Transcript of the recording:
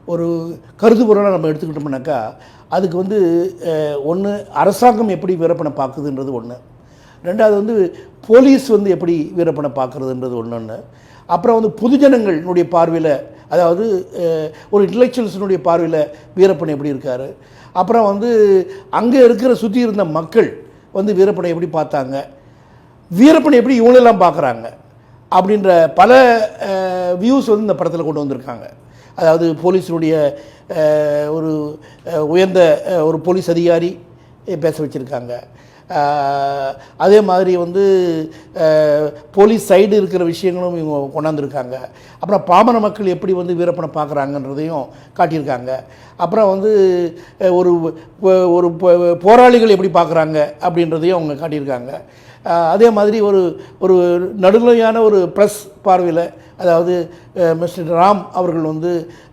ஒரு கருதுகோளாக நம்ம எடுத்துக்கிட்டோம்னாக்கா அதுக்கு வந்து ஒன்று அரசாங்கம் எப்படி வீரப்பனை பார்க்குதுன்றது ஒன்று, ரெண்டாவது வந்து போலீஸ் வந்து எப்படி வீரப்பனை பார்க்குறதுன்றது ஒன்று, அப்புறம் வந்து பொதுஜனங்களுடைய பார்வையில், அதாவது ஒரு இன்டலெக்சுவல்ஸினுடைய பார்வையில் வீரப்பன் எப்படி இருக்கார், அப்புறம் வந்து அங்கே இருக்கிற சுற்றி இருந்த மக்கள் வந்து வீரப்பனை எப்படி பார்த்தாங்க, வீரப்பனை எப்படி இவங்களெல்லாம் பார்க்குறாங்க அப்படின்ற பல வியூஸ் வந்து இந்த படத்தில் கொண்டு வந்திருக்காங்க. அதாவது போலீஸினுடைய ஒரு உயர்ந்த ஒரு போலீஸ் அதிகாரி பேச வச்சுருக்காங்க. அதே மாதிரி வந்து போலீஸ் சைடு இருக்கிற விஷயங்களும் இவங்க கொண்டாந்துருக்காங்க. அப்புறம் பாமர மக்கள் எப்படி வந்து வீரப்பனை பார்க்குறாங்கன்றதையும் காட்டியிருக்காங்க. அப்புறம் வந்து ஒரு ஒரு போராளிகள் எப்படி பார்க்குறாங்க அப்படின்றதையும் அவங்க காட்டியிருக்காங்க. அதே மாதிரி ஒரு ஒரு நடுநிலையான ஒரு ப்ரெஸ் பார்வையில், அதாவது மிஸ்டர் ராம் அவர்கள் வந்து